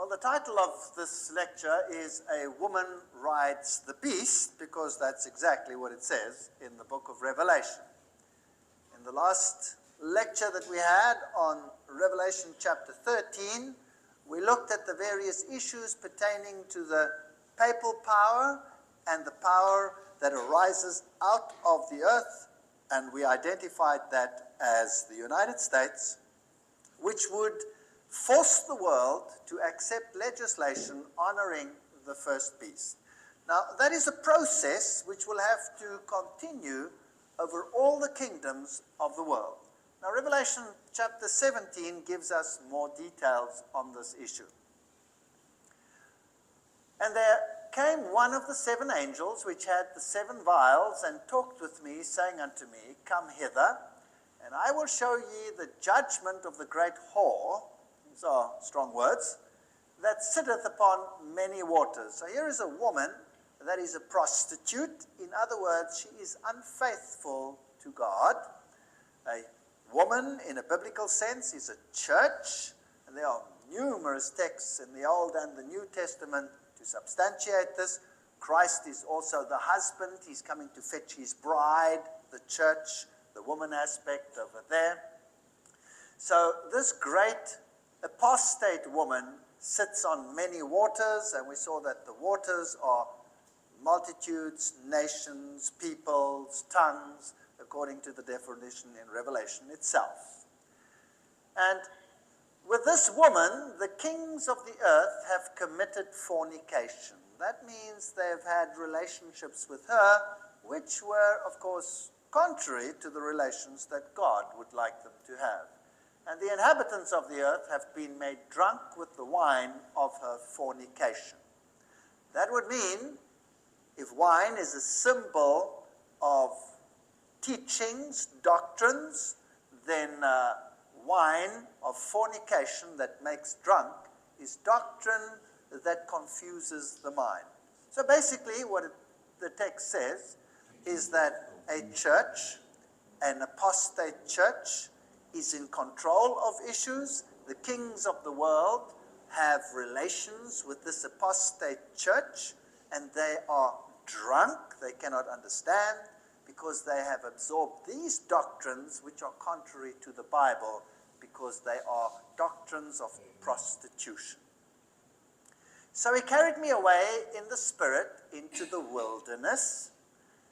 Well, the title of this lecture is A Woman Rides the Beast, because that's exactly what it says in the book of Revelation. In the last lecture that we had on Revelation chapter 13, we looked at the various issues pertaining to the papal power and the power that arises out of the earth, and we identified that as the United States, which would force the world to accept legislation honoring the first beast. Now, that is a process which will have to continue over all the kingdoms of the world. Now, Revelation chapter 17 gives us more details on this issue. And there came one of the seven angels which had the seven vials, and talked with me, saying unto me, Come hither, and I will show ye the judgment of the great whore, these are strong words, that sitteth upon many waters. So here is a woman that is a prostitute. In other words, she is unfaithful to God. A woman, in a biblical sense, is a church, and there are numerous texts in the Old and the New Testament to substantiate this. Christ is also the husband. He's coming to fetch his bride, the church, the woman aspect over there. So this great apostate woman sits on many waters, and we saw that the waters are multitudes, nations, peoples, tongues, according to the definition in Revelation itself. And with this woman, the kings of the earth have committed fornication. That means they've had relationships with her, which were, of course, contrary to the relations that God would like them to have. And the inhabitants of the earth have been made drunk with the wine of her fornication. That would mean, if wine is a symbol of teachings, doctrines, then wine of fornication that makes drunk is doctrine that confuses the mind. So basically what the text says is that a church, an apostate church, is in control of issues. The kings of the world have relations with this apostate church, and they are drunk. They cannot understand because they have absorbed these doctrines which are contrary to the Bible, because they are doctrines of prostitution. So he carried me away in the spirit into the wilderness,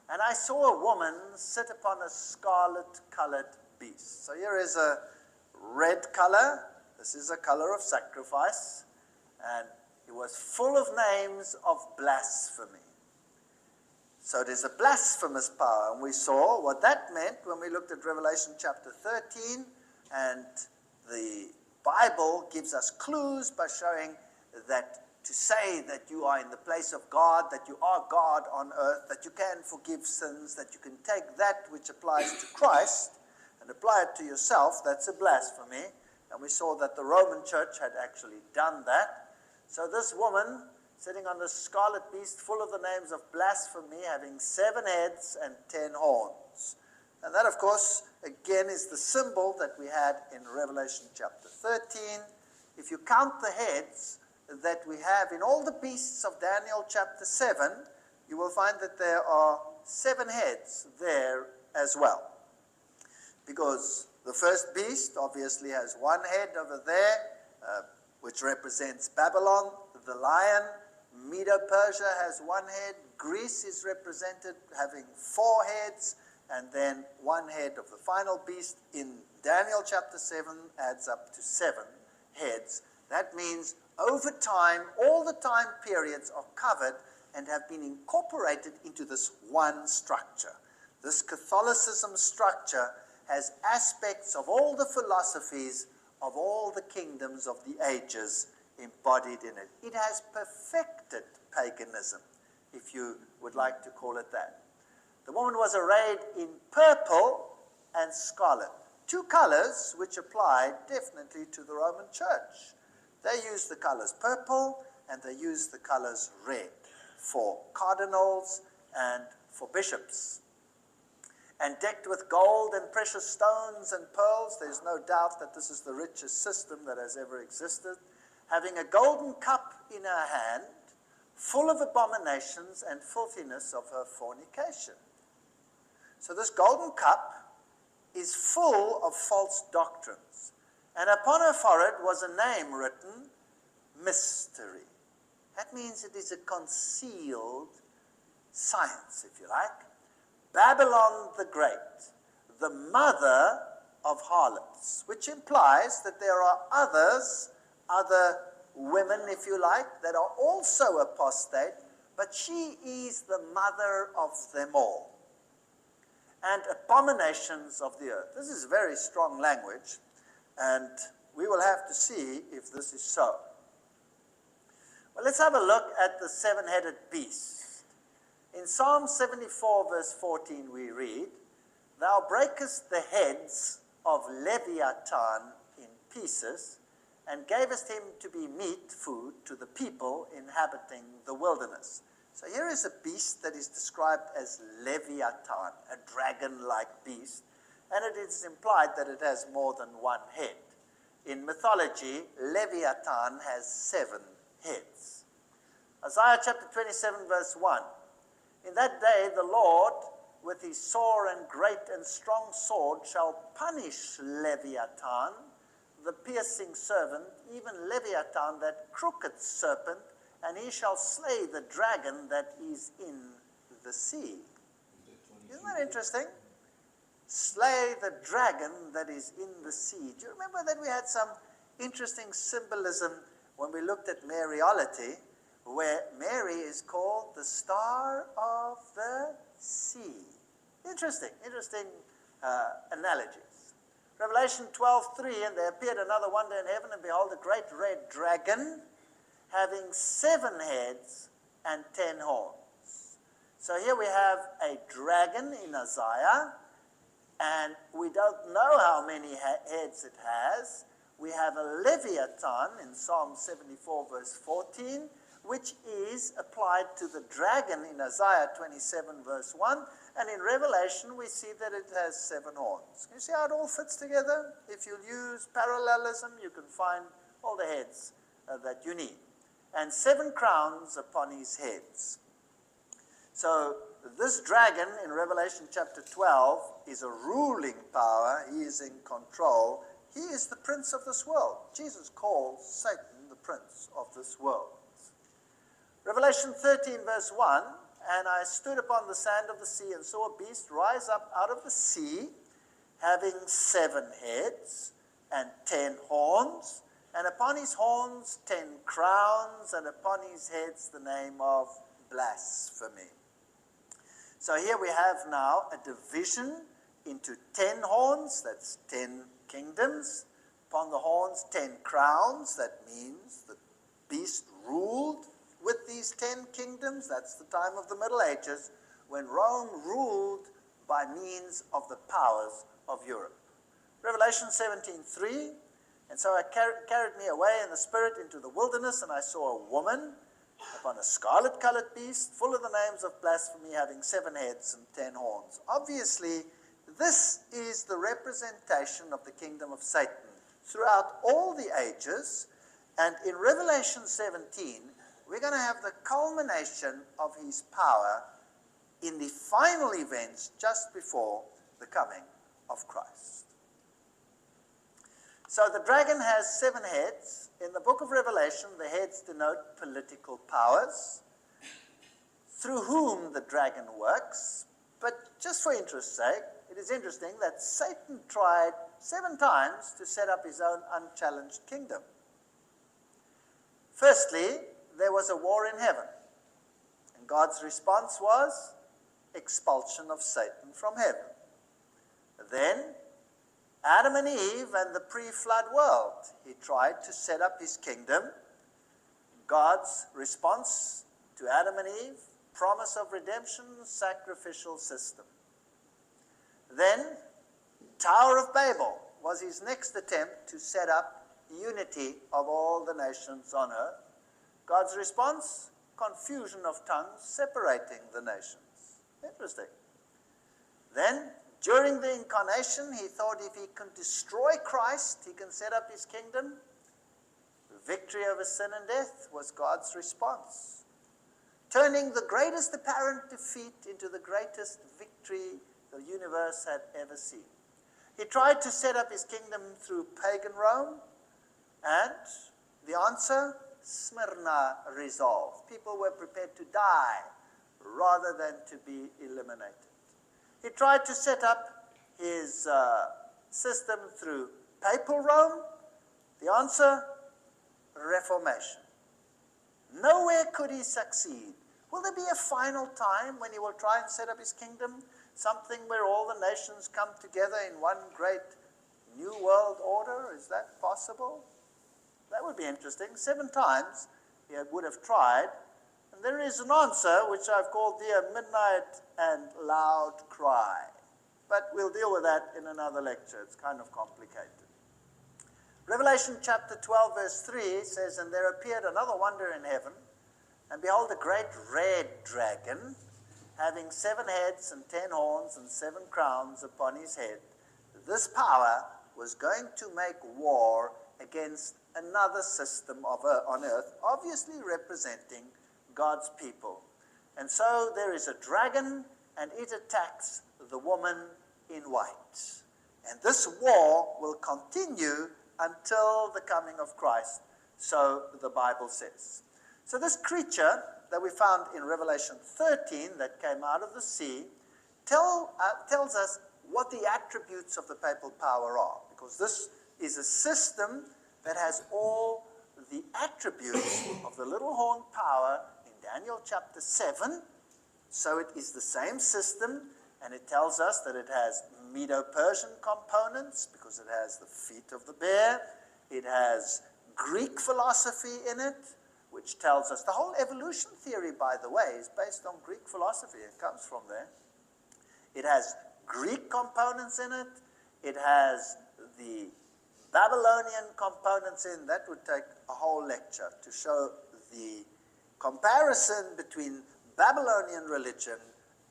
and I saw a woman sit upon a scarlet-colored beast. So here is a red color. This is a color of sacrifice, and it was full of names of blasphemy. So there's a blasphemous power, and we saw what that meant when we looked at Revelation chapter 13, and the Bible gives us clues by showing that to say that you are in the place of God, that you are God on earth, that you can forgive sins, that you can take that which applies to Christ and apply it to yourself, that's a blasphemy. And we saw that the Roman church had actually done that. So this woman, sitting on the scarlet beast, full of the names of blasphemy, having 7 heads and 10 horns. And that, of course, again is the symbol that we had in Revelation chapter 13. If you count the heads that we have in all the beasts of Daniel chapter 7, you will find that there are 7 heads there as well. Because the first beast obviously has 1 head over there, which represents Babylon, the lion. Medo-Persia has 1 head. Greece is represented having 4 heads, and then 1 head of the final beast in Daniel chapter 7 adds up to 7 heads. That means over time, all the time periods are covered and have been incorporated into this one structure. This Catholicism structure has aspects of all the philosophies of all the kingdoms of the ages embodied in it. It has perfected paganism, if you would like to call it that. The woman was arrayed in purple and scarlet, 2 colors which apply definitely to the Roman church. They use the colors purple and they use the colors red for cardinals and for bishops. And decked with gold and precious stones and pearls. There's no doubt that this is the richest system that has ever existed. having a golden cup in her hand, full of abominations and filthiness of her fornication. So this golden cup is full of false doctrines. And upon her forehead was a name written, Mystery. That means it is a concealed science, if you like. Babylon the Great, the mother of harlots, which implies that there are other women, if you like, that are also apostate, but she is the mother of them all. And abominations of the earth. This is very strong language, and we will have to see if this is so. Well, let's have a look at the seven-headed beast. In Psalm 74, verse 14, we read, Thou breakest the heads of Leviathan in pieces, and gavest him to be meat food to the people inhabiting the wilderness. So here is a beast that is described as Leviathan, a dragon-like beast, and it is implied that it has more than one head. In mythology, Leviathan has 7 heads. Isaiah chapter 27, verse 1. In that day the Lord, with his sore and great and strong sword, shall punish Leviathan, the piercing servant, even Leviathan, that crooked serpent, and he shall slay the dragon that is in the sea. Isn't that interesting? Slay the dragon that is in the sea. Do you remember that we had some interesting symbolism when we looked at Mariology, where Mary is called the star of the sea? Interesting analogies. Revelation 12:3, and there appeared another wonder in heaven, and behold, a great red dragon, having 7 heads and 10 horns. So here we have a dragon in Isaiah, and we don't know how many heads it has. We have a Leviathan in Psalm 74, verse 14, which is applied to the dragon in Isaiah 27, verse 1. And in Revelation, we see that it has 7 horns. Can you see how it all fits together? If you use parallelism, you can find all the heads that you need. And 7 crowns upon his heads. So this dragon in Revelation chapter 12 is a ruling power. He is in control. He is the prince of this world. Jesus calls Satan the prince of this world. Revelation 13, verse 1, and I stood upon the sand of the sea and saw a beast rise up out of the sea, having 7 heads and 10 horns, and upon his horns 10 crowns, and upon his heads the name of blasphemy. So here we have now a division into 10 horns, that's 10 kingdoms. Upon the horns 10 crowns, that means the beast ruled with these 10 kingdoms. That's the time of the Middle Ages, when Rome ruled by means of the powers of Europe. Revelation 17:3, and so I carried me away in the spirit into the wilderness, and I saw a woman upon a scarlet-colored beast, full of the names of blasphemy, having 7 heads and 10 horns. Obviously, this is the representation of the kingdom of Satan throughout all the ages, and in Revelation 17, we're going to have the culmination of his power in the final events just before the coming of Christ. So the dragon has 7 heads. In the book of Revelation, the heads denote political powers through whom the dragon works. But just for interest's sake, it is interesting that Satan tried 7 times to set up his own unchallenged kingdom. Firstly, there was a war in heaven, and God's response was expulsion of Satan from heaven. Then, Adam and Eve and the pre-flood world, he tried to set up his kingdom. God's response to Adam and Eve, promise of redemption, sacrificial system. Then, Tower of Babel was his next attempt to set up unity of all the nations on earth. God's response, confusion of tongues separating the nations. Interesting. Then, during the incarnation, he thought if he can destroy Christ, he can set up his kingdom. victory over sin and death was God's response, turning the greatest apparent defeat into the greatest victory the universe had ever seen. He tried to set up his kingdom through pagan Rome, and the answer, Smyrna resolve. People were prepared to die rather than to be eliminated. He tried to set up his system through papal Rome. The answer, Reformation. Nowhere could he succeed. Will there be a final time when he will try and set up his kingdom? Something where all the nations come together in one great new world order? Is that possible? That would be interesting. 7 times he would have tried. And there is an answer, which I've called the midnight and loud cry. But we'll deal with that in another lecture. It's kind of complicated. Revelation chapter 12, verse 3 says, "And there appeared another wonder in heaven, and behold, a great red dragon, having 7 heads and 10 horns and 7 crowns upon his head. This power was going to make war against another system on earth, obviously representing God's people. And so there is a dragon, and it attacks the woman in white. And this war will continue until the coming of Christ, so the Bible says." So this creature that we found in Revelation 13 that came out of the sea tells us what the attributes of the papal power are, because this is a system that has all the attributes of the little horn power in Daniel chapter 7. So it is the same system, and it tells us that it has Medo-Persian components because it has the feet of the bear. It has Greek philosophy in it, which tells us the whole evolution theory, by the way, is based on Greek philosophy. It comes from there. It has Greek components in it. It has the Babylonian components in. That would take a whole lecture to show the comparison between Babylonian religion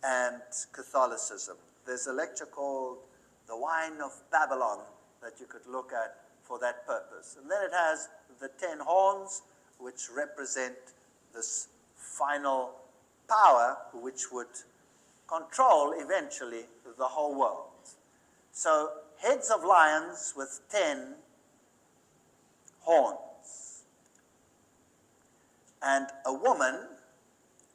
and Catholicism. There's a lecture called The Wine of Babylon that you could look at for that purpose. And then it has the 10 horns, which represent this final power which would control eventually the whole world. So heads of lions with 10 horns. And a woman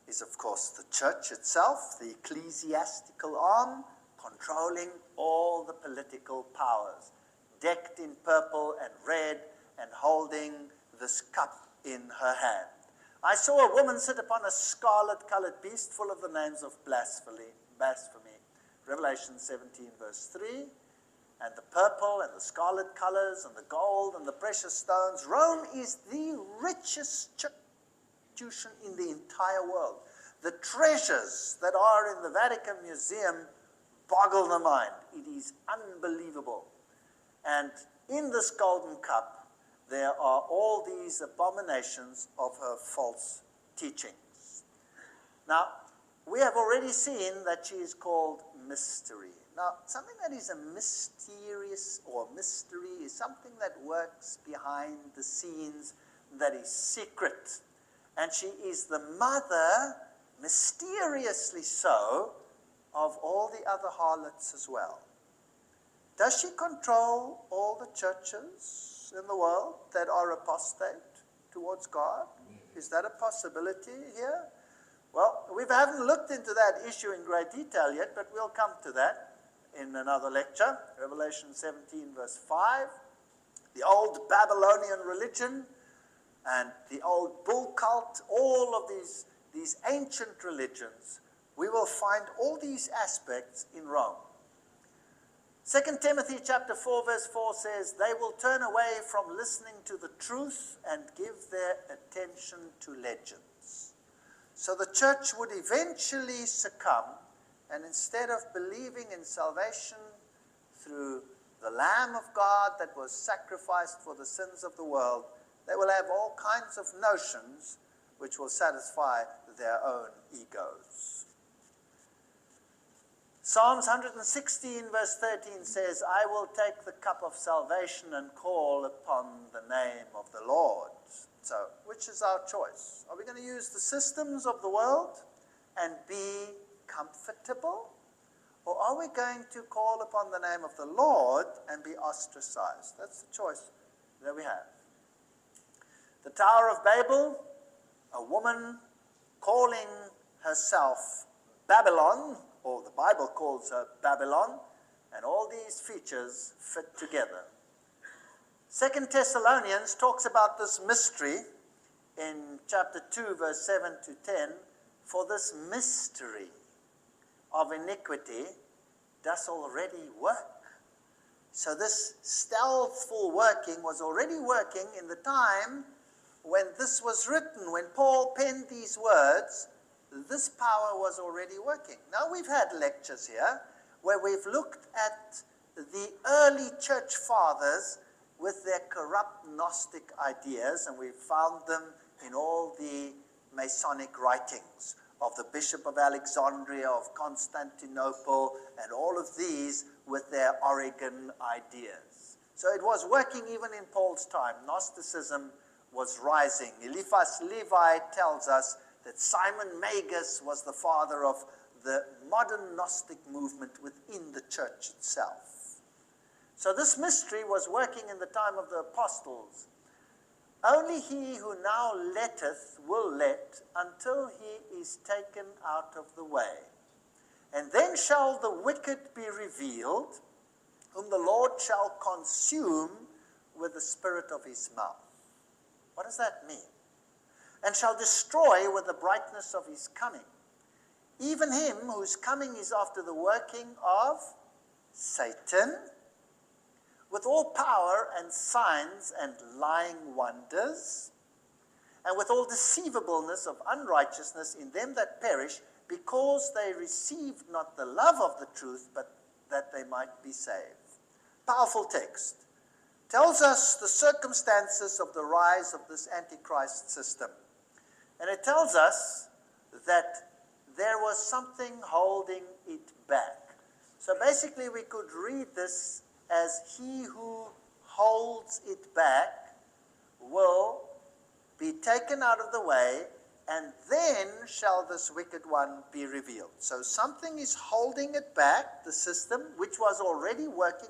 is, of course, the church itself, the ecclesiastical arm, controlling all the political powers, decked in purple and red and holding this cup in her hand. I saw a woman sit upon a scarlet-colored beast full of the names of blasphemy. Revelation 17, verse 3. And the purple and the scarlet colors and the gold and the precious stones. Rome is the richest institution in the entire world. The treasures that are in the Vatican Museum boggle the mind. It is unbelievable. And in this golden cup, there are all these abominations of her false teachings. Now, we have already seen that she is called mystery. Now, something that is a mysterious or mystery is something that works behind the scenes, that is secret. And she is the mother, mysteriously so, of all the other harlots as well. Does she control all the churches in the world that are apostate towards God? Is that a possibility here? Well, we haven't looked into that issue in great detail yet, but we'll come to that in another lecture. Revelation 17, verse 5. The old Babylonian religion and the old bull cult, all of these ancient religions, we will find all these aspects in Rome. 2 Timothy chapter 4, verse 4 says, "They will turn away from listening to the truth and give their attention to legends." So the church would eventually succumb, and instead of believing in salvation through the Lamb of God that was sacrificed for the sins of the world, they will have all kinds of notions which will satisfy their own egos. Psalms 116 verse 13 says, I will take the cup of salvation and call upon the name of the Lord. So, which is our choice? Are we going to use the systems of the world and be comfortable? Or are we going to call upon the name of the Lord and be ostracized? That's the choice that we have. The Tower of Babel, a woman calling herself Babylon, or the Bible calls her Babylon, and all these features fit together. 2 Thessalonians talks about this mystery in chapter 2, verse 7 to 10. For this mystery of iniquity does already work. So this stealthful working was already working in the time when this was written. When Paul penned these words, this power was already working. Now we've had lectures here where we've looked at the early church fathers with their corrupt Gnostic ideas, and we've found them in all the Masonic writings of the Bishop of Alexandria, of Constantinople, and all of these with their Origen ideas. So it was working even in Paul's time. Gnosticism was rising. Eliphas Levi tells us that Simon Magus was the father of the modern Gnostic movement within the church itself. So this mystery was working in the time of the apostles. Only he who now letteth will let until he is taken out of the way. And then shall the wicked be revealed, whom the Lord shall consume with the spirit of his mouth. What does that mean? And shall destroy with the brightness of his coming. Even him whose coming is after the working of Satan, with all power and signs and lying wonders, and with all deceivableness of unrighteousness in them that perish, because they received not the love of the truth, but that they might be saved. Powerful text. Tells us the circumstances of the rise of this Antichrist system. And it tells us that there was something holding it back. So basically we could read this as he who holds it back will be taken out of the way, and then shall this wicked one be revealed. So something is holding it back, the system, which was already working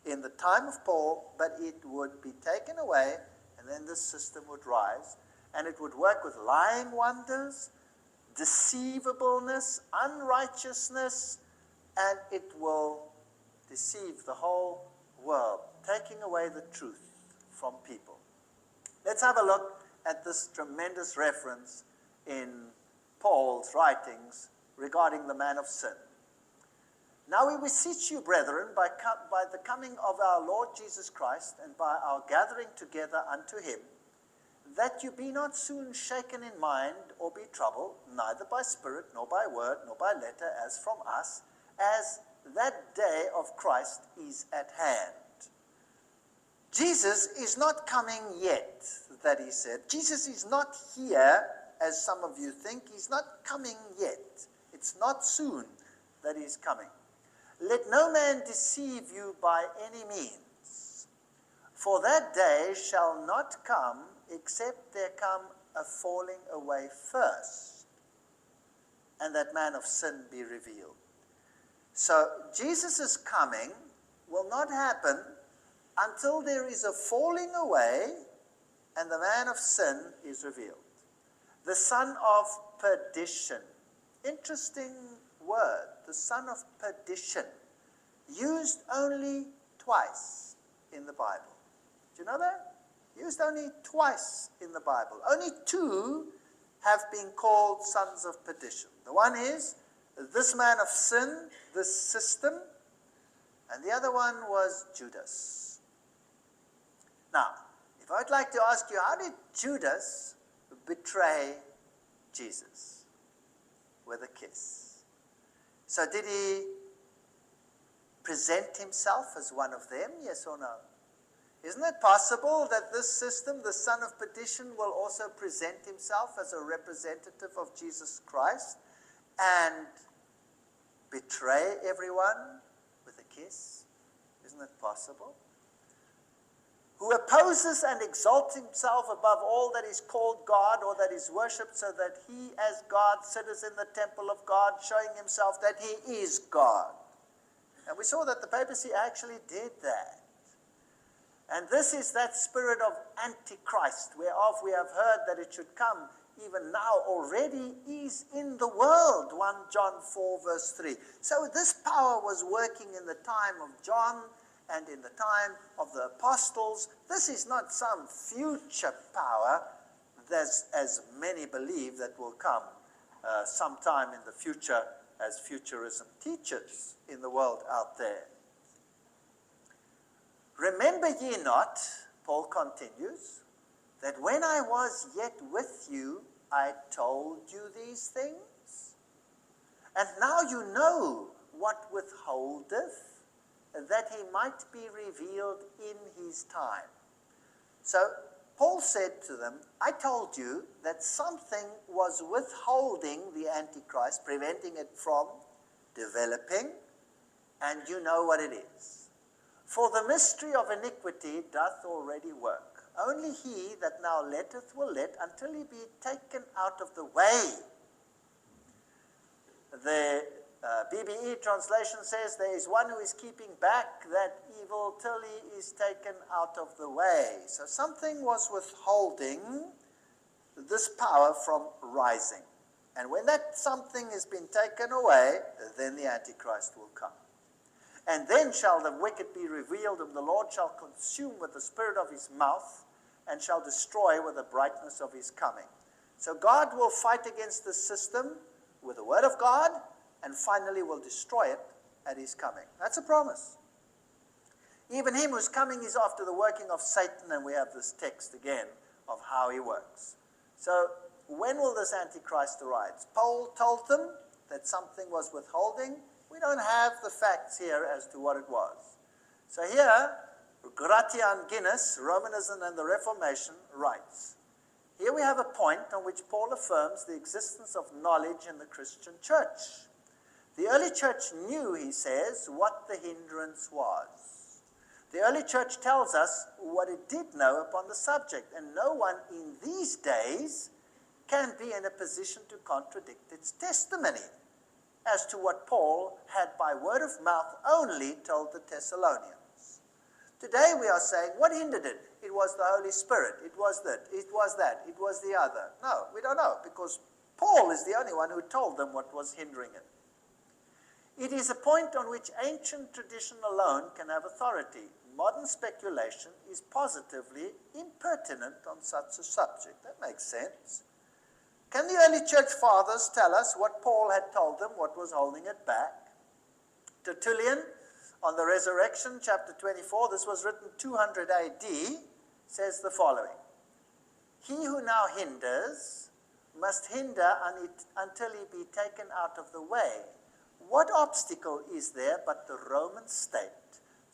in the time of Paul, but it would be taken away, and then this system would rise, and it would work with lying wonders, deceivableness, unrighteousness, and it will deceive the whole world, taking away the truth from people. Let's have a look at this tremendous reference in Paul's writings regarding the man of sin. Now we beseech you, brethren, by the coming of our Lord Jesus Christ and by our gathering together unto him, that you be not soon shaken in mind or be troubled, neither by spirit, nor by word, nor by letter, as from us, as that day of Christ is at hand. Jesus is not coming yet, that he said. Jesus is not here, as some of you think. He's not coming yet. It's not soon that he's coming. Let no man deceive you by any means, for that day shall not come except there come a falling away first, and that man of sin be revealed. So Jesus' coming will not happen until there is a falling away and the man of sin is revealed. The son of perdition. Interesting word, the son of perdition. Used only twice in the Bible. Do you know that? Used only twice in the Bible. Only two have been called sons of perdition. The one is this man of sin, this system, and the other one was Judas. Now, if I'd like to ask you, how did Judas betray Jesus? With a kiss. So did he present himself as one of them, yes or no? Isn't it possible that this system, the son of perdition, will also present himself as a representative of Jesus Christ and betray everyone with a kiss? Isn't it possible? Who opposes and exalts himself above all that is called God or that is worshipped, so that he as God sitteth in the temple of God, showing himself that he is God. And we saw that the papacy actually did that. And this is that spirit of Antichrist, whereof we have heard that it should come, even now already is in the world. 1 John 4 verse 3. So this power was working in the time of John and in the time of the apostles. This is not some future power, as many believe, that will come sometime in the future, as futurism teaches in the world out there. Remember ye not, Paul continues, that when I was yet with you, I told you these things? And now you know what withholdeth, that he might be revealed in his time. So Paul said to them, I told you that something was withholding the Antichrist, preventing it from developing, and you know what it is. For the mystery of iniquity doth already work. Only he that now letteth will let until he be taken out of the way. The BBE translation says there is one who is keeping back that evil till he is taken out of the way. So something was withholding this power from rising. And when that something has been taken away, then the Antichrist will come. And then shall the wicked be revealed, whom the Lord shall consume with the spirit of his mouth, and shall destroy with the brightness of his coming. So God will fight against the system with the word of God, and finally will destroy it at his coming. That's a promise. Even him whose coming is after the working of Satan, and we have this text again of how he works. So when will this Antichrist arise? Paul told them that something was withholding. We don't have the facts here as to what it was. So here, Gratian Guinness, Romanism and the Reformation, writes, here we have a point on which Paul affirms the existence of knowledge in the Christian church. The early church knew, he says, what the hindrance was. The early church tells us what it did know upon the subject, and no one in these days can be in a position to contradict its testimony as to what Paul had by word of mouth only told the Thessalonians. Today we are saying, what hindered it? It was the Holy Spirit. It was that. It was that. It was the other. No, we don't know, because Paul is the only one who told them what was hindering it. It is a point on which ancient tradition alone can have authority. Modern speculation is positively impertinent on such a subject. That makes sense. Can the early church fathers tell us what Paul had told them, what was holding it back? Tertullian, on the resurrection, chapter 24, this was written 200 AD, says the following. He who now hinders must hinder until he be taken out of the way. What obstacle is there but the Roman state,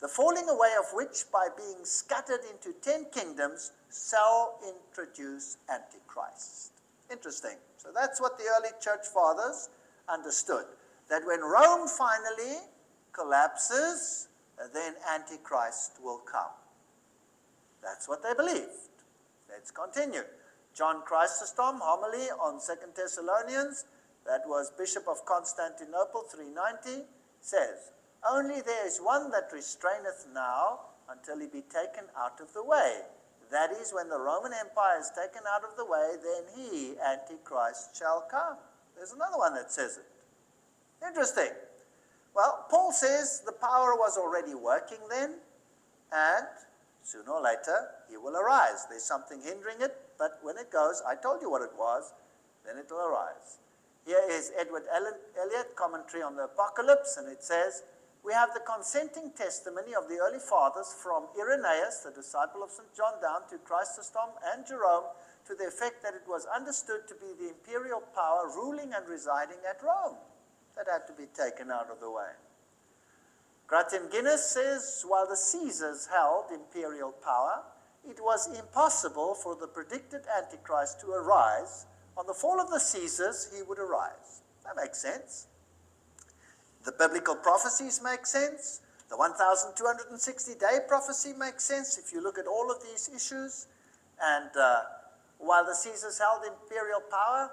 the falling away of which, by being scattered into 10 kingdoms, shall introduce Antichrist? Interesting. So that's what the early church fathers understood, that when Rome finally collapses, then Antichrist will come. That's what they believed. Let's continue. John Chrysostom, homily on 2 Thessalonians, that was Bishop of Constantinople, 390, says, only there is one that restraineth now until he be taken out of the way. That is, when the Roman Empire is taken out of the way, then he, Antichrist, shall come. There's another one that says it. Interesting. Well, Paul says the power was already working then, and sooner or later he will arise. There's something hindering it, but when it goes, I told you what it was, then it will arise. Here is Edward Elliot, commentary on the Apocalypse, and it says, we have the consenting testimony of the early fathers from Irenaeus, the disciple of St. John, down to Chrysostom and Jerome, to the effect that it was understood to be the imperial power ruling and residing at Rome that had to be taken out of the way. Gratian Guinness says, while the Caesars held imperial power, it was impossible for the predicted Antichrist to arise. On the fall of the Caesars, he would arise. That makes sense. The biblical prophecies make sense. The 1,260-day prophecy makes sense if you look at all of these issues. And while the Caesars held imperial power,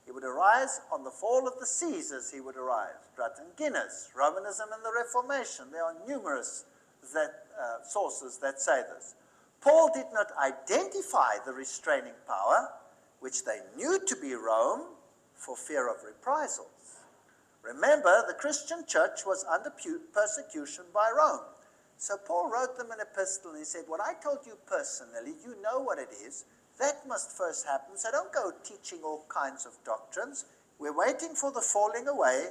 he would arise. On the fall of the Caesars, he would arise. Brut and Guinness, Romanism and the Reformation. There are numerous sources that say this. Paul did not identify the restraining power, which they knew to be Rome, for fear of reprisals. Remember, the Christian church was under persecution by Rome. So Paul wrote them an epistle and he said, what I told you personally, you know what it is. That must first happen. So don't go teaching all kinds of doctrines. We're waiting for the falling away,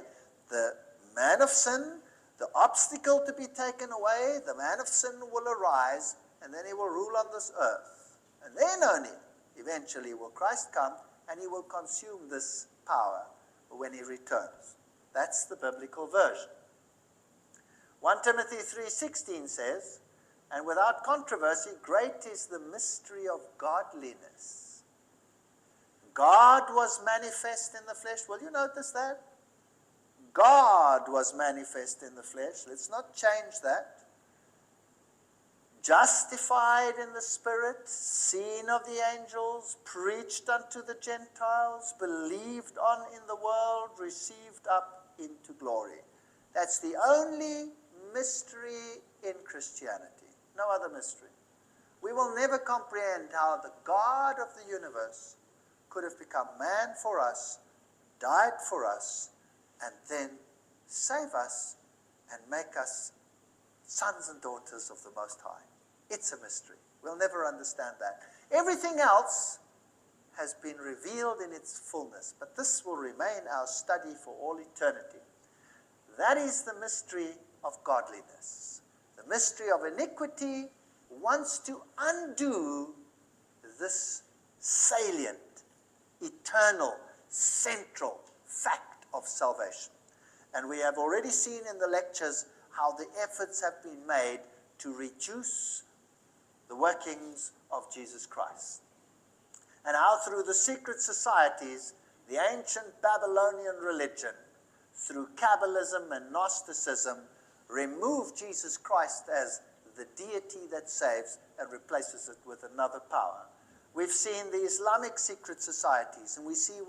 the man of sin, the obstacle to be taken away. The man of sin will arise, and then he will rule on this earth. And then only, eventually, will Christ come, and he will consume this power when he returns. That's the biblical version. 1 Timothy 3:16 says, and without controversy, great is the mystery of godliness. God was manifest in the flesh. Will you notice that? God was manifest in the flesh. Let's not change that. Justified in the Spirit, seen of the angels, preached unto the Gentiles, believed on in the world, received up into glory. That's the only mystery in Christianity. No other mystery. We will never comprehend how the God of the universe could have become man for us, died for us, and then save us and make us sons and daughters of the Most High. It's a mystery. We'll never understand that. Everything else has been revealed in its fullness, but this will remain our study for all eternity. That is the mystery of godliness. The mystery of iniquity wants to undo this salient, eternal, central fact of salvation. And we have already seen in the lectures how the efforts have been made to reduce the workings of Jesus Christ. And how through the secret societies, the ancient Babylonian religion, through Kabbalism and Gnosticism, removed Jesus Christ as the deity that saves and replaces it with another power. We've seen the Islamic secret societies, and we've seen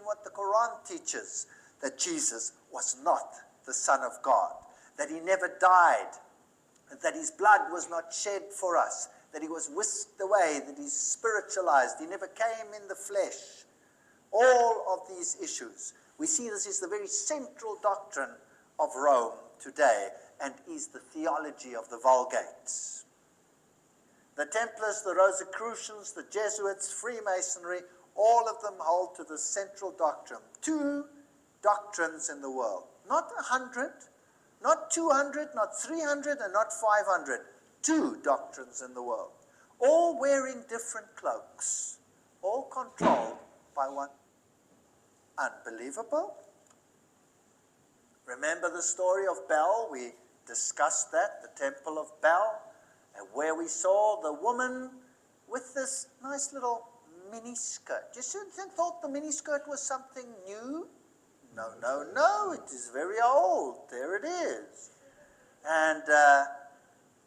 what the Quran teaches, that Jesus was not the Son of God, that he never died, that his blood was not shed for us, that he was whisked away, that he's spiritualized, he never came in the flesh. All of these issues. We see this is the very central doctrine of Rome today, and is the theology of the Vulgate. The Templars, the Rosicrucians, the Jesuits, Freemasonry, all of them hold to the central doctrine. Two doctrines in the world. Not 100, not 200, not 300, and not 500. Two doctrines in the world. All wearing different cloaks. All controlled by one. Unbelievable. Remember the story of Bel? We discussed that, the Temple of Bel, and where we saw the woman with this nice little mini skirt. You thought the mini skirt was something new? No, no, no, it is very old. There it is. And,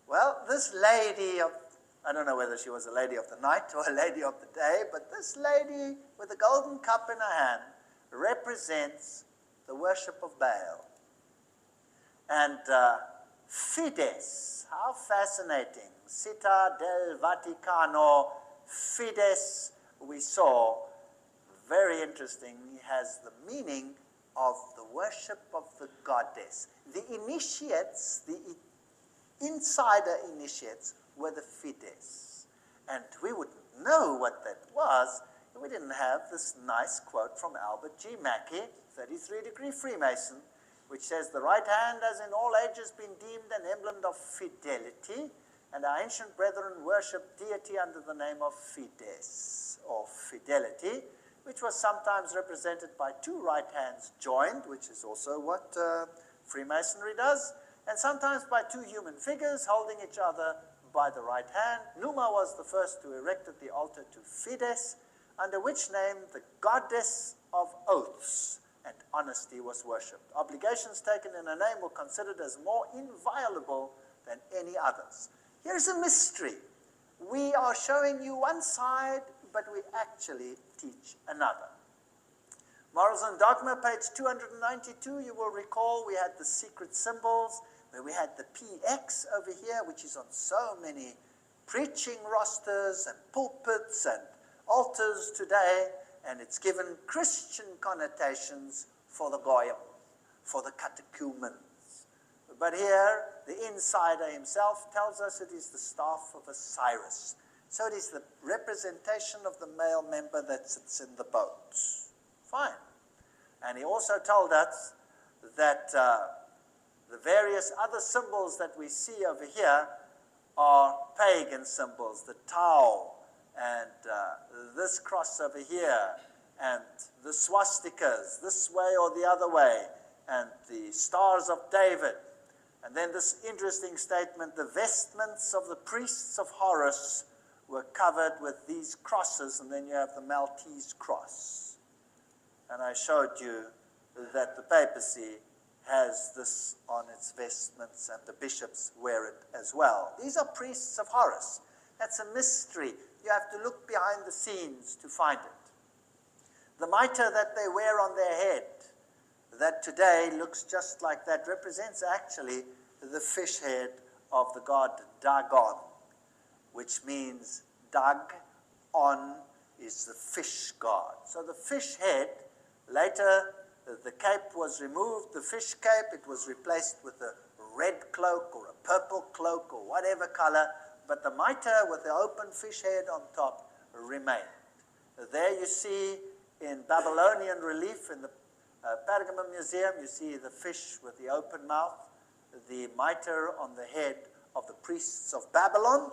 well, this lady of, I don't know whether she was a lady of the night or a lady of the day, but this lady with a golden cup in her hand represents the worship of Baal. And Fides, how fascinating. Città del Vaticano, Fides, we saw, very interesting. He has the meaning of the worship of the goddess. The initiates, the insider initiates, were the Fides. And we wouldn't know what that was if we didn't have this nice quote from Albert G. Mackey, 33-degree Freemason, which says, the right hand has in all ages been deemed an emblem of fidelity, and our ancient brethren worshipped deity under the name of Fides, or fidelity, which was sometimes represented by two right hands joined, which is also what Freemasonry does, and sometimes by two human figures holding each other by the right hand. Numa was the first who erected the altar to Fides, under which name the goddess of oaths and honesty was worshipped. Obligations taken in her name were considered as more inviolable than any others. Here's a mystery. We are showing you one side, but we actually teach another. Morals and Dogma, page 292, you will recall we had the secret symbols, where we had the PX over here, which is on so many preaching rosters and pulpits and altars today, and it's given Christian connotations for the goyim, for the catechumens. But here, the insider himself tells us it is the staff of Osiris. So it is the representation of the male member that sits in the boat. Fine. And he also told us that the various other symbols that we see over here are pagan symbols, the Tau, and this cross over here, and the swastikas, this way or the other way, and the stars of David. And then this interesting statement, the vestments of the priests of Horus were covered with these crosses, and then you have the Maltese cross. And I showed you that the papacy has this on its vestments, and the bishops wear it as well. These are priests of Horus. That's a mystery. You have to look behind the scenes to find it. The mitre that they wear on their head, that today looks just like that, represents actually the fish head of the god Dagon, which means Dag-on is the fish god. So the fish head, later the cape was removed, the fish cape, it was replaced with a red cloak or a purple cloak or whatever color, but the mitre with the open fish head on top remained. There you see in Babylonian relief in the Pergamum Museum, you see the fish with the open mouth, the mitre on the head of the priests of Babylon,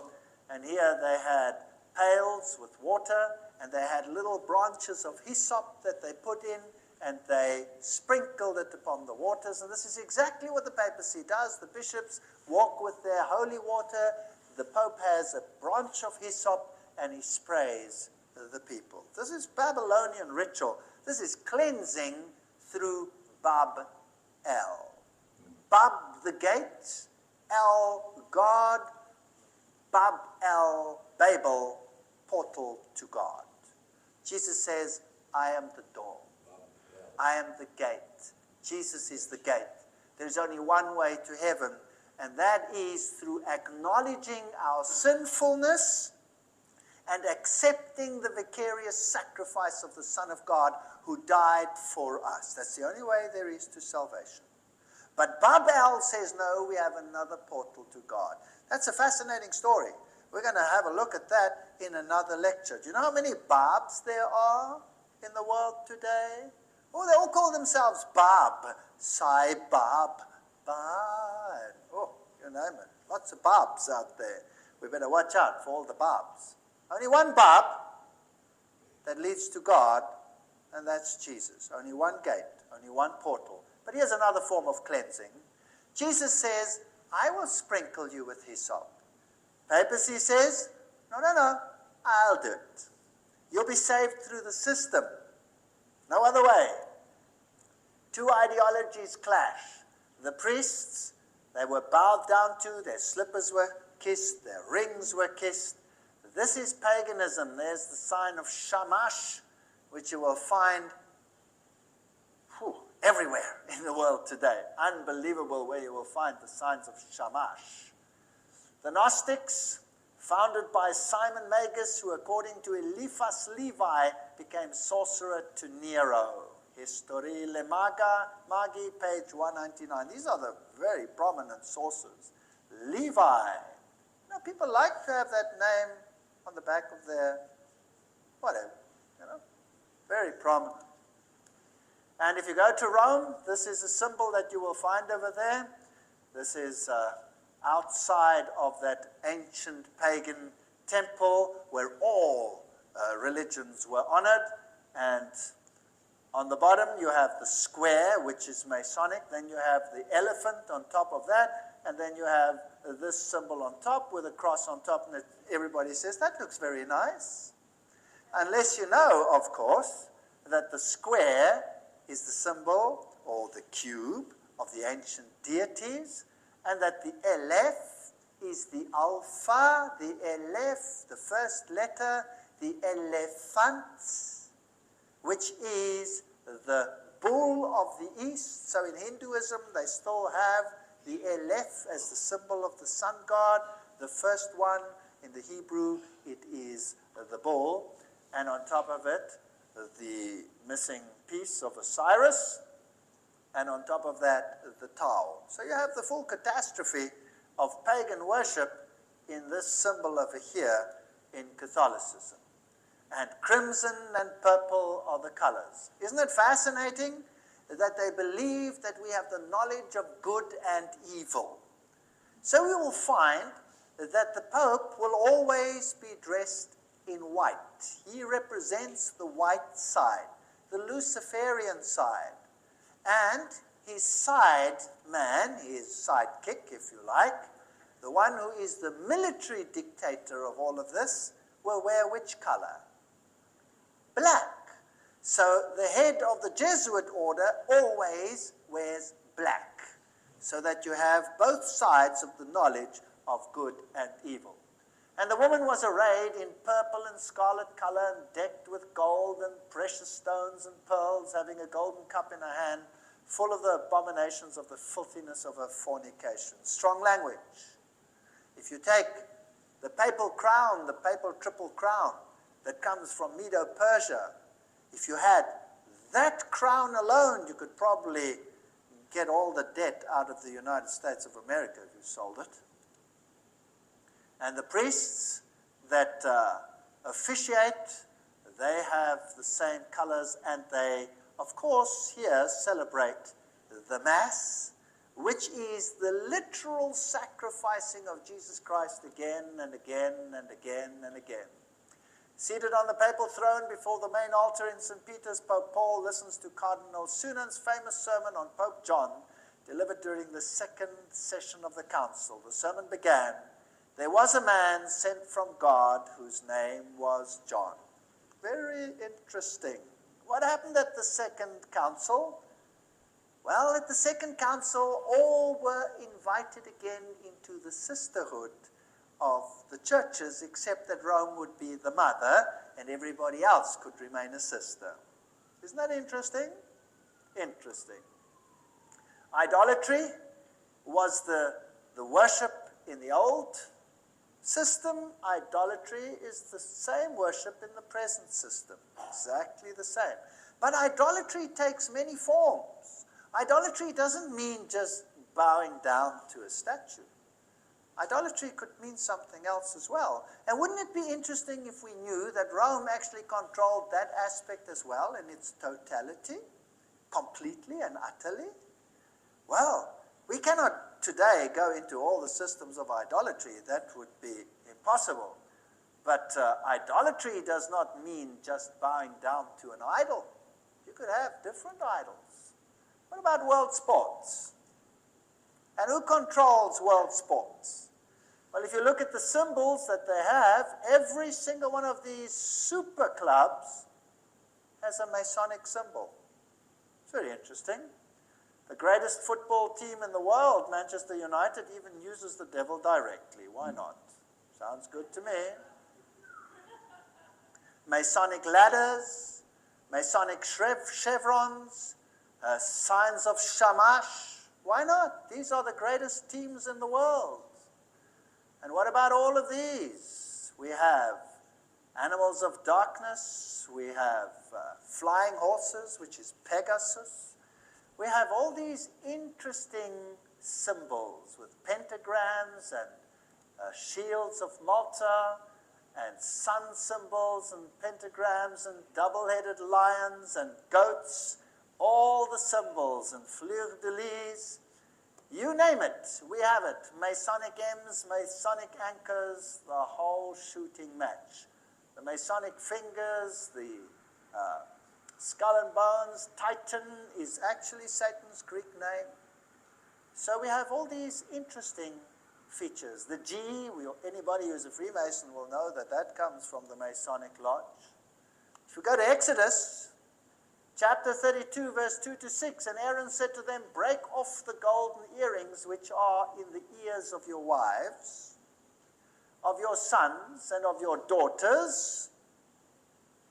and here they had pails with water, and they had little branches of hyssop that they put in, and they sprinkled it upon the waters, and this is exactly what the papacy does. The bishops walk with their holy water, the Pope has a branch of hyssop, and he sprays the people. This is Babylonian ritual. This is cleansing through Bab-El. Bab, the gate, El, God, Bab-El, Babel, portal to God. Jesus says, I am the door. I am the gate. Jesus is the gate. There's only one way to heaven, and that is through acknowledging our sinfulness and accepting the vicarious sacrifice of the Son of God who died for us. That's the only way there is to salvation. But Bab-El says, no, we have another portal to God. That's a fascinating story. We're going to have a look at that in another lecture. Do you know how many Babs there are in the world today? Oh, they all call themselves Bab. Sai Bab, Bab. Oh, you name it. Lots of Babs out there. We better watch out for all the Babs. Only one Bab that leads to God, and that's Jesus. Only one gate, only one portal. But here's another form of cleansing. Jesus says, I will sprinkle you with hyssop. Papacy says, no, I'll do it. You'll be saved through the system. No other way. Two ideologies clash. The priests, they were bowed down to, their slippers were kissed, their rings were kissed. This is paganism. There's the sign of Shamash, which you will find everywhere in the world today. Unbelievable where you will find the signs of Shamash. The Gnostics, founded by Simon Magus, who according to Eliphas Levi became sorcerer to Nero. Historie Magi, page 199. These are the very prominent sources. Levi. People like to have that name on the back of their whatever, very prominent. And if you go to Rome, this is a symbol that you will find over there. This is outside of that ancient pagan temple where all religions were honored. And on the bottom you have the square, which is Masonic. Then you have the elephant on top of that. And then you have this symbol on top with a cross on top. And everybody says, that looks very nice. Unless you know, of course, that the square is the symbol or the cube of the ancient deities, and that the Aleph is the Alpha, the Aleph, the first letter, the elephant, which is the bull of the East. So in Hinduism, they still have the Aleph as the symbol of the sun god. The first one in the Hebrew, it is the bull. And on top of it, the missing piece of Osiris. And on top of that, the Tau. So you have the full catastrophe of pagan worship in this symbol over here in Catholicism. And crimson and purple are the colors. Isn't it fascinating that they believe that we have the knowledge of good and evil? So we will find that the Pope will always be dressed in white. He represents the white side, the Luciferian side. And his side man, his sidekick, if you like, the one who is the military dictator of all of this, will wear which color? Black. So the head of the Jesuit order always wears black, so that you have both sides of the knowledge of good and evil. And the woman was arrayed in purple and scarlet color and decked with gold and precious stones and pearls, having a golden cup in her hand, full of the abominations of the filthiness of her fornication. Strong language. If you take the papal crown, the papal triple crown that comes from Medo-Persia, if you had that crown alone, you could probably get all the debt out of the United States of America if you sold it. And the priests that officiate, they have the same colors, and they, of course, here celebrate the Mass, which is the literal sacrificing of Jesus Christ again and again and again and again. Seated on the papal throne before the main altar in St. Peter's, Pope Paul listens to Cardinal Sunan's famous sermon on Pope John, delivered during the second session of the council. The sermon began, "There was a man sent from God whose name was John." Very interesting. What happened at the second council? Well, at the second council, all were invited again into the sisterhood of the churches, except that Rome would be the mother and everybody else could remain a sister. Isn't that interesting? Interesting. Idolatry was the worship in the old system. Idolatry is the same worship in the present system. Exactly the same. But idolatry takes many forms. Idolatry doesn't mean just bowing down to a statue. Idolatry could mean something else as well. And wouldn't it be interesting if we knew that Rome actually controlled that aspect as well in its totality, completely and utterly? Well, we cannot today go into all the systems of idolatry. That would be impossible. But idolatry does not mean just bowing down to an idol. You could have different idols. What about world sports? And who controls world sports? Well, if you look at the symbols that they have, every single one of these super clubs has a Masonic symbol. It's very interesting. The greatest football team in the world, Manchester United, even uses the devil directly. Why not? Sounds good to me. Masonic ladders, Masonic chevrons, signs of Shamash. Why not? These are the greatest teams in the world. And what about all of these? We have animals of darkness. We have flying horses, which is Pegasus. We have all these interesting symbols with pentagrams and shields of Malta and sun symbols and pentagrams and double-headed lions and goats, all the symbols and fleur-de-lis. You name it, we have it. Masonic M's, Masonic anchors, the whole shooting match. The Masonic fingers, the skull and bones. Titan is actually Satan's Greek name. So we have all these interesting features. The G, anybody who's a Freemason will know that that comes from the Masonic Lodge. If we go to Exodus, Chapter 32, verse 2 to 6, and Aaron said to them, break off the golden earrings which are in the ears of your wives, of your sons, and of your daughters.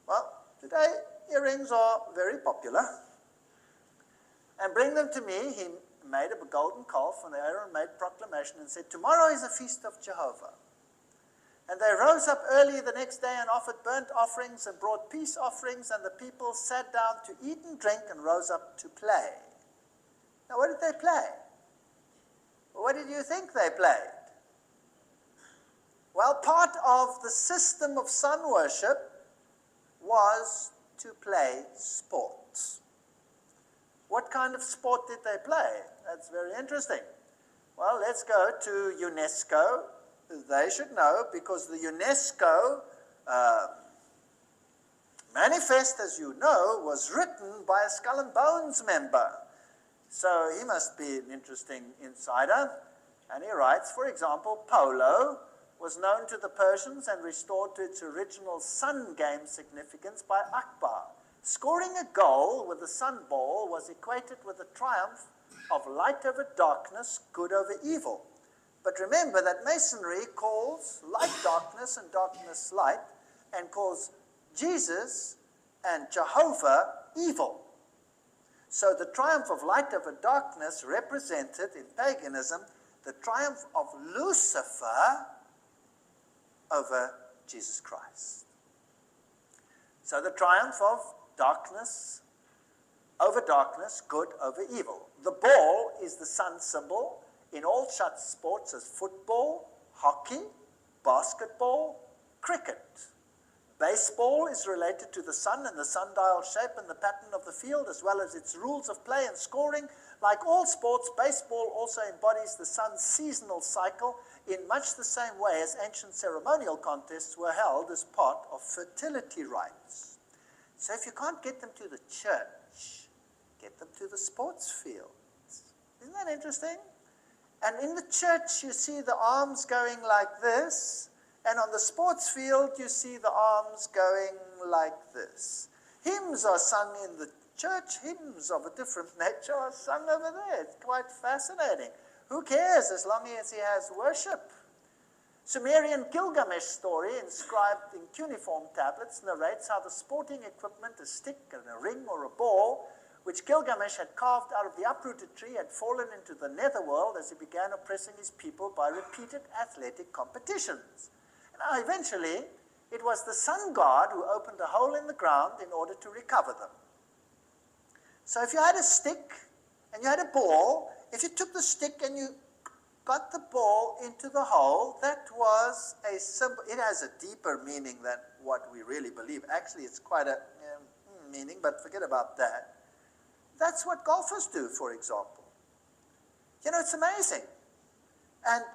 Well, today earrings are very popular. And bring them to me. He made a golden calf, and Aaron made proclamation and said, tomorrow is a feast of Jehovah. And they rose up early the next day and offered burnt offerings and brought peace offerings, and the people sat down to eat and drink and rose up to play. Now, what did they play? What did you think they played? Well, part of the system of sun worship was to play sports. What kind of sport did they play? That's very interesting. Well, let's go to UNESCO. They should know, because the UNESCO manifest, as you know, was written by a Skull and Bones member. So he must be an interesting insider. And he writes, for example, polo was known to the Persians and restored to its original sun game significance by Akbar. Scoring a goal with the sun ball was equated with the triumph of light over darkness, good over evil. But remember that Masonry calls light darkness and darkness light, and calls Jesus and Jehovah evil. So the triumph of light over darkness represented in paganism the triumph of Lucifer over Jesus Christ. So the triumph of darkness over darkness, good over evil. The ball is the sun symbol in all such sports as football, hockey, basketball, cricket. Baseball is related to the sun and the sundial shape and the pattern of the field, as well as its rules of play and scoring. Like all sports, baseball also embodies the sun's seasonal cycle in much the same way as ancient ceremonial contests were held as part of fertility rites. So if you can't get them to the church, get them to the sports fields. Isn't that interesting? And in the church, you see the arms going like this, and on the sports field, you see the arms going like this. Hymns are sung in the church. Hymns of a different nature are sung over there. It's quite fascinating. Who cares as long as he has worship? Sumerian Gilgamesh story, inscribed in cuneiform tablets, narrates how the sporting equipment, a stick and a ring or a ball, which Gilgamesh had carved out of the uprooted tree, had fallen into the netherworld as he began oppressing his people by repeated athletic competitions. Now, eventually, it was the sun god who opened a hole in the ground in order to recover them. So if you had a stick and you had a ball, if you took the stick and you got the ball into the hole, that was a symbol. It has a deeper meaning than what we really believe. Actually, it's quite a meaning, but forget about that. That's what golfers do, for example. You know, it's amazing. And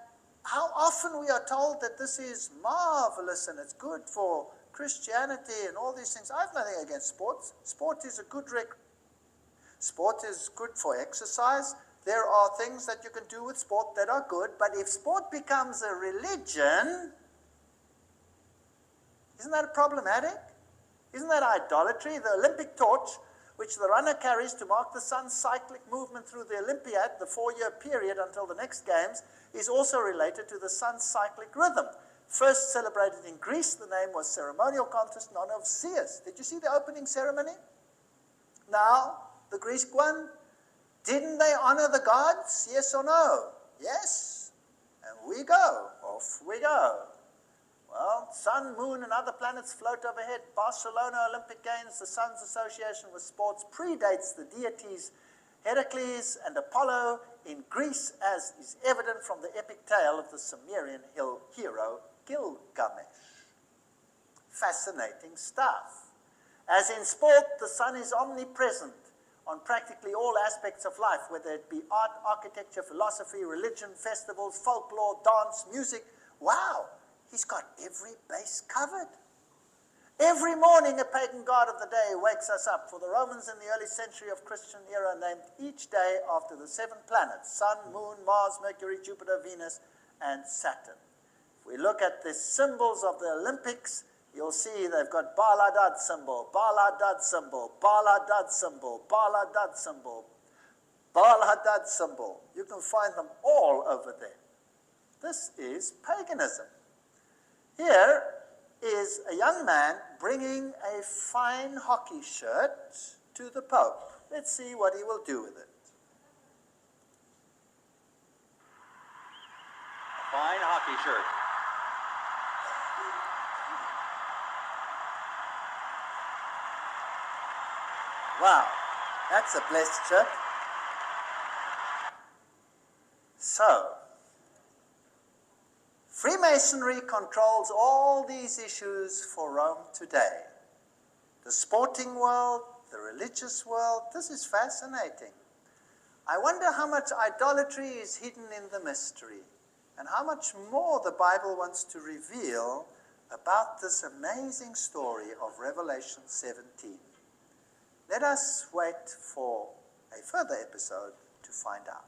how often we are told that this is marvelous and it's good for Christianity and all these things. I have nothing against sports. Sport is a good Sport is good for exercise. There are things that you can do with sport that are good, but if sport becomes a religion, isn't that problematic? Isn't that idolatry? The Olympic torch, which the runner carries to mark the sun's cyclic movement through the Olympiad, the 4-year period until the next games, is also related to the sun's cyclic rhythm. First celebrated in Greece, the name was ceremonial contest in honor of Zeus. Did you see the opening ceremony? Now, the Greek one, didn't they honor the gods? Yes or no? Yes. And we go. Off we go. Well, sun, moon, and other planets float overhead. Barcelona Olympic Games, the sun's association with sports predates the deities Heracles and Apollo in Greece, as is evident from the epic tale of the Sumerian hero Gilgamesh. Fascinating stuff. As in sport, the sun is omnipresent on practically all aspects of life, whether it be art, architecture, philosophy, religion, festivals, folklore, dance, music. Wow, he's got every base covered. Every morning, a pagan god of the day wakes us up. For the Romans in the early century of Christian era named each day after the 7 planets: Sun, Moon, Mars, Mercury, Jupiter, Venus, and Saturn. If we look at the symbols of the Olympics, You'll see they've got Baladad symbol, Baladad symbol, Baladad symbol, Baladad symbol, Baladad symbol. You can find them all over there. This is paganism. Here is a young man bringing a fine hockey shirt to the Pope. Let's see what he will do with it. A fine hockey shirt. Wow, that's a blessed shirt. So, Freemasonry controls all these issues for Rome today. The sporting world, the religious world, this is fascinating. I wonder how much idolatry is hidden in the mystery and how much more the Bible wants to reveal about this amazing story of Revelation 17. Let us wait for a further episode to find out.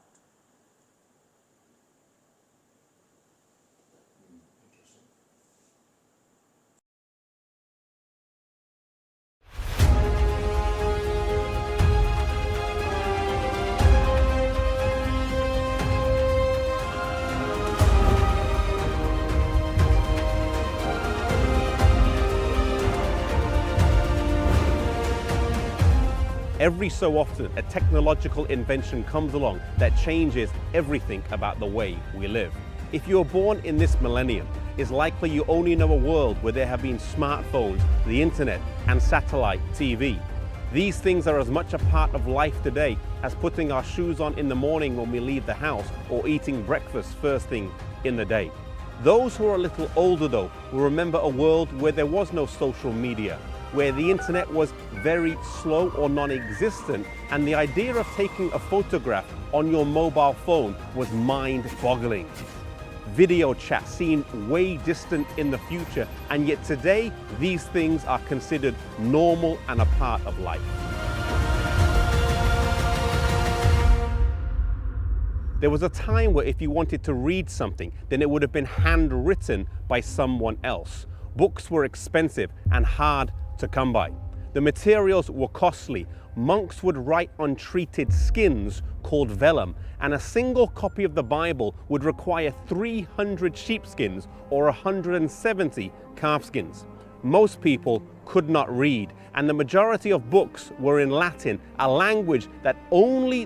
Every so often, a technological invention comes along that changes everything about the way we live. If you were born in this millennium, it's likely you only know a world where there have been smartphones, the internet, and satellite TV. These things are as much a part of life today as putting our shoes on in the morning when we leave the house or eating breakfast first thing in the day. Those who are a little older, though, will remember a world where there was no social media, where the internet was very slow or non-existent, and the idea of taking a photograph on your mobile phone was mind-boggling. Video chat seemed way distant in the future, and yet today these things are considered normal and a part of life. There was a time where if you wanted to read something, then it would have been handwritten by someone else. Books were expensive and hard to come by. The materials were costly. Monks would write on treated skins called vellum, and a single copy of the Bible would require 300 sheepskins or 170 calfskins. Most people could not read, and the majority of books were in Latin, a language that only